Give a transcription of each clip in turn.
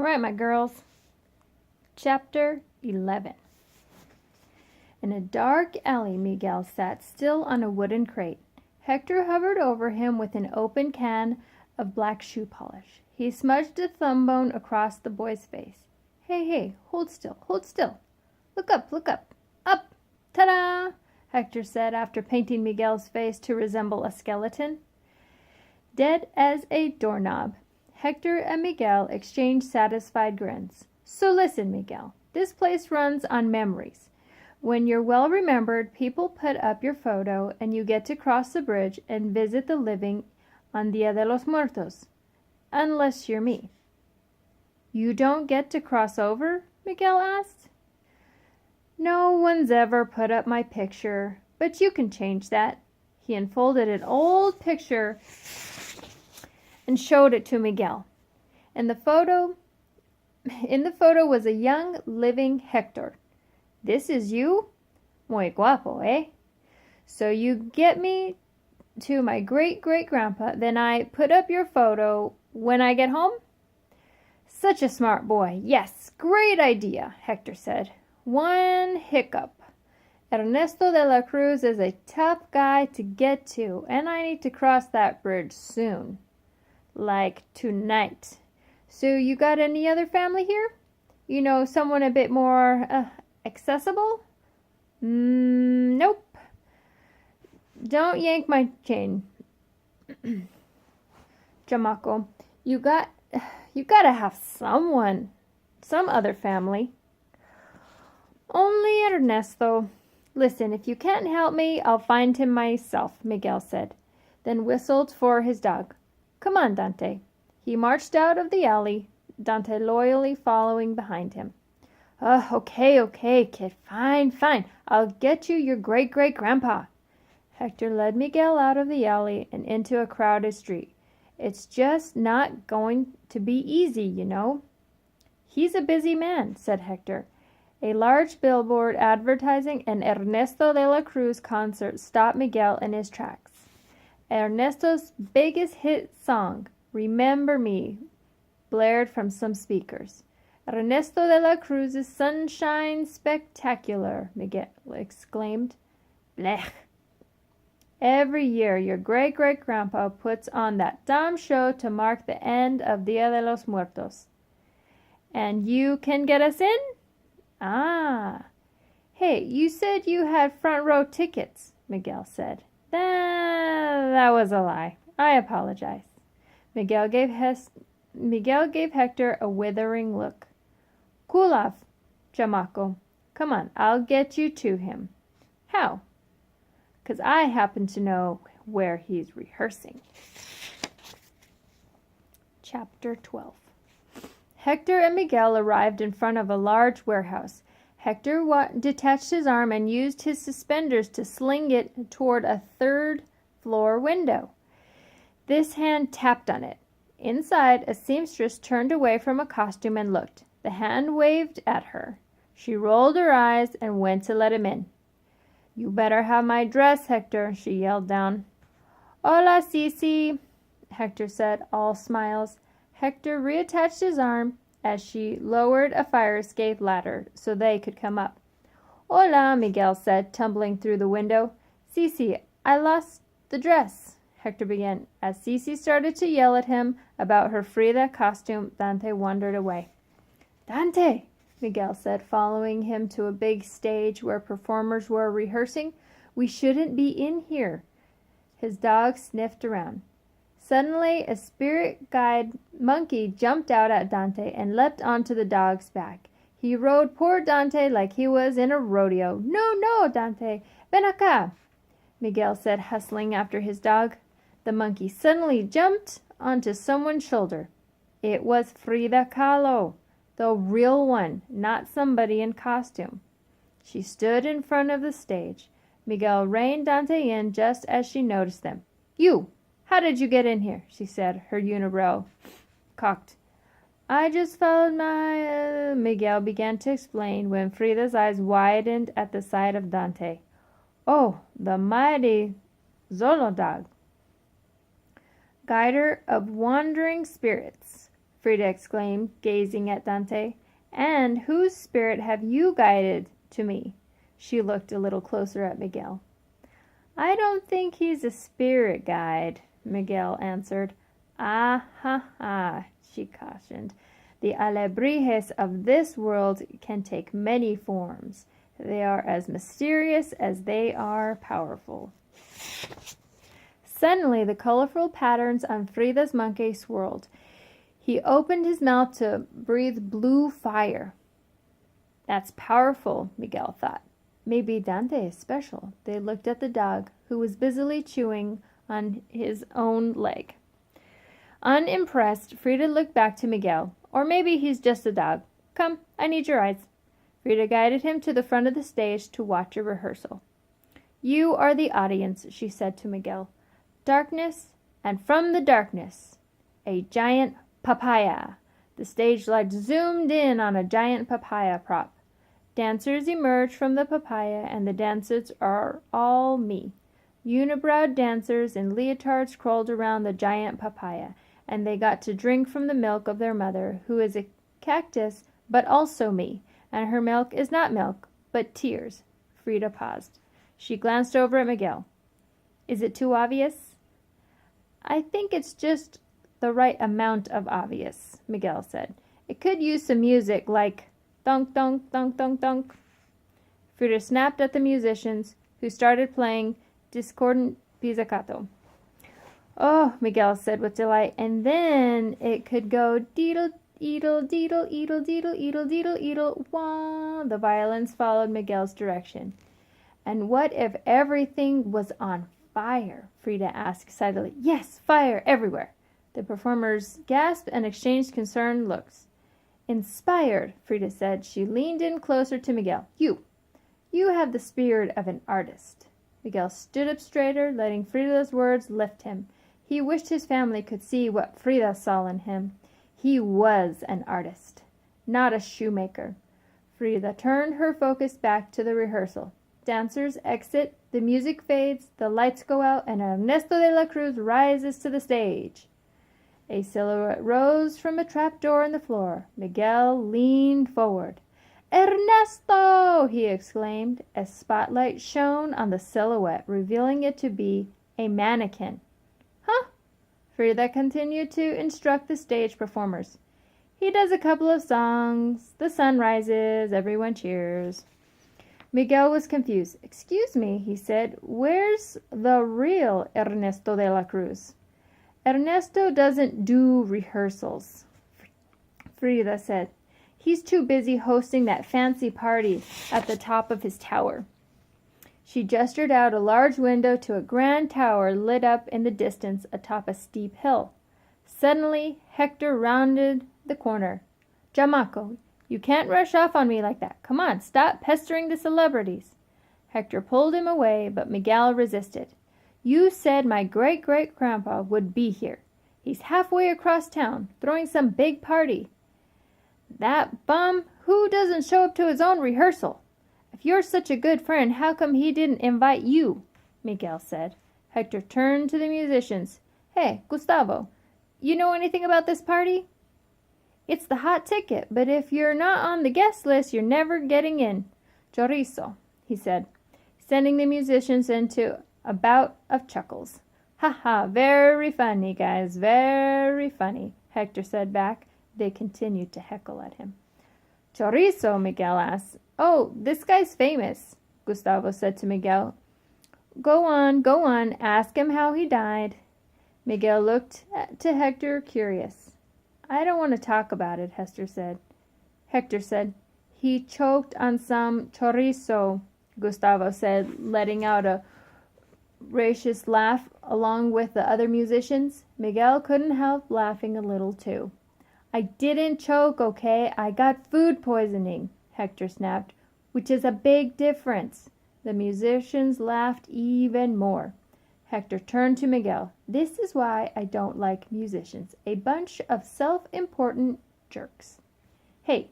right, my girls. Chapter 11. In a dark alley, Miguel sat still on a wooden crate. Hector hovered over him with an open can of black shoe polish. He smudged a thumb bone across the boy's face. Hey, hold still, hold still. Look up, up. Ta-da! Hector said after painting Miguel's face to resemble a skeleton. Dead as a doorknob. Hector and Miguel exchanged satisfied grins. So listen, Miguel, this place runs on memories. When you're well remembered, people put up your photo and you get to cross the bridge and visit the living on Dia de los Muertos. Unless you're me. You don't get to cross over? Miguel asked. No one's ever put up my picture, but you can change that. He unfolded an old picture and showed it to Miguel. In the photo was a young, living Hector. This is you? Muy guapo, eh? So you get me to my great-great-grandpa, then I put up your photo when I get home? Such a smart boy. Yes, great idea, Hector said. One hiccup. Ernesto de la Cruz is a tough guy to get to, and I need to cross that bridge soon. Like tonight. So you got any other family here? You know, someone a bit more accessible? Nope. Don't yank my chain. Chamaco, you gotta have someone, some other family. Only Ernesto. Listen, if you can't help me, I'll find him myself, Miguel said, then whistled for his dog. Come on, Dante. He marched out of the alley, Dante loyally following behind him. Okay, kid. Fine. I'll get you your great-great-grandpa. Hector led Miguel out of the alley and into a crowded street. It's just not going to be easy, you know. He's a busy man, said Hector. A large billboard advertising an Ernesto de la Cruz concert stopped Miguel in his tracks. Ernesto's biggest hit song, Remember Me, blared from some speakers. Ernesto de la Cruz's Sunshine Spectacular, Miguel exclaimed. Blech. Every year, your great-great-grandpa puts on that dumb show to mark the end of Dia de los Muertos. And you can get us in? Ah. Hey, you said you had front-row tickets, Miguel said. That was a lie. I apologize. Miguel gave Hector a withering look. Cool off, chamaco. Come on, I'll get you to him. How? 'Cause I happen to know where he's rehearsing. Chapter 12. Hector and Miguel arrived in front of a large warehouse. Hector detached his arm and used his suspenders to sling it toward a third-floor window. This hand tapped on it. Inside, a seamstress turned away from a costume and looked. The hand waved at her. She rolled her eyes and went to let him in. You better have my dress, Hector, she yelled down. Hola, Sisi, Hector said, all smiles. Hector reattached his arm as she lowered a fire escape ladder so they could come up. Hola, Miguel said, tumbling through the window. Sisi, I lost the dress, Hector began. As Sisi started to yell at him about her Frida costume, Dante wandered away. Dante, Miguel said, following him to a big stage where performers were rehearsing. We shouldn't be in here. His dog sniffed around. Suddenly, a spirit guide monkey jumped out at Dante and leapt onto the dog's back. He rode poor Dante like he was in a rodeo. No, Dante, ven acá, Miguel said, hustling after his dog. The monkey suddenly jumped onto someone's shoulder. It was Frida Kahlo, the real one, not somebody in costume. She stood in front of the stage. Miguel reined Dante in just as she noticed them. You! How did you get in here? She said, her unibrow cocked. I just followed my... Miguel began to explain when Frida's eyes widened at the sight of Dante. Oh, the mighty Zolodog, guider of wandering spirits. Frida exclaimed, gazing at Dante. And whose spirit have you guided to me? She looked a little closer at Miguel. I don't think he's a spirit guide, Miguel answered. Ah ha ha, she cautioned. The alebrijes of this world can take many forms. They are as mysterious as they are powerful. Suddenly, the colorful patterns on Frida's monkey swirled. He opened his mouth to breathe blue fire. That's powerful, Miguel thought. Maybe Dante is special. They looked at the dog, who was busily chewing on his own leg. Unimpressed, Frida looked back to Miguel. Or maybe he's just a dog. Come, I need your eyes. Frida guided him to the front of the stage to watch a rehearsal. You are the audience, she said to Miguel. Darkness, and from the darkness, a giant papaya. The stage light zoomed in on a giant papaya prop. Dancers emerged from the papaya, and the dancers are all me. Unibrowed dancers in leotards crawled around the giant papaya, and they got to drink from the milk of their mother, who is a cactus, but also me, and her milk is not milk, but tears. Frida paused. She glanced over at Miguel. Is it too obvious? I think it's just the right amount of obvious, Miguel said. It could use some music like thunk, thunk, thunk, thunk, thunk. Frida snapped at the musicians, who started playing discordant pizzicato. Oh, Miguel said with delight, and then it could go deedle, eedle, deedle, eedle, deedle, eedle, deedle, eedle, wah. The violins followed Miguel's direction. And what if everything was on fire? Frida asked excitedly. Yes, fire everywhere. The performers gasped and exchanged concerned looks. Inspired, Frida said. She leaned in closer to Miguel. You have the spirit of an artist. Miguel stood up straighter, letting Frida's words lift him. He wished his family could see what Frida saw in him. He was an artist, not a shoemaker. Frida turned her focus back to the rehearsal. Dancers exit, the music fades, the lights go out, and Ernesto de la Cruz rises to the stage. A silhouette rose from a trap door in the floor. Miguel leaned forward. Ernesto! He exclaimed. A spotlight shone on the silhouette, revealing it to be a mannequin. Huh? Frida continued to instruct the stage performers. He does a couple of songs. The sun rises. Everyone cheers. Miguel was confused. Excuse me, he said. Where's the real Ernesto de la Cruz? Ernesto doesn't do rehearsals, Frida said. He's too busy hosting that fancy party at the top of his tower. She gestured out a large window to a grand tower lit up in the distance atop a steep hill. Suddenly, Hector rounded the corner. Jamaco, you can't rush off on me like that. Come on, stop pestering the celebrities. Hector pulled him away, but Miguel resisted. You said my great-great-grandpa would be here. He's halfway across town, throwing some big party. That bum, who doesn't show up to his own rehearsal? If you're such a good friend, how come he didn't invite you? Miguel said. Hector turned to the musicians. Hey, Gustavo, you know anything about this party? It's the hot ticket, but if you're not on the guest list, you're never getting in. Chorizo, he said, sending the musicians into a bout of chuckles. Ha ha, very funny, guys, very funny, Hector said back. They continued to heckle at him. Chorizo, Miguel asked. Oh, this guy's famous, Gustavo said to Miguel. Go on, ask him how he died. Miguel looked to Hector, curious. I don't want to talk about it, Hector said. He choked on some chorizo, Gustavo said, letting out a raucous laugh along with the other musicians. Miguel couldn't help laughing a little too. I didn't choke, okay? I got food poisoning, Hector snapped, which is a big difference. The musicians laughed even more. Hector turned to Miguel. This is why I don't like musicians. A bunch of self-important jerks. Hey,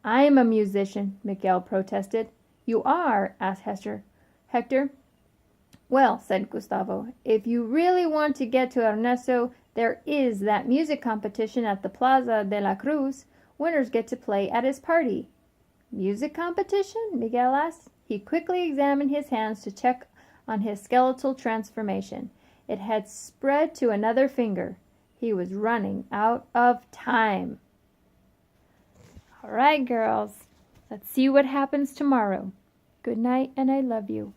I'm a musician, Miguel protested. You are? Asked Hector. Well, said Gustavo, if you really want to get to Ernesto, There is that music competition at the Plaza de la Cruz. Winners get to play at his party." "Music competition?" Miguel asked. He quickly examined his hands to check on his skeletal transformation. It had spread to another finger. He was running out of time. All right, girls. Let's see what happens tomorrow. Good night, and I love you.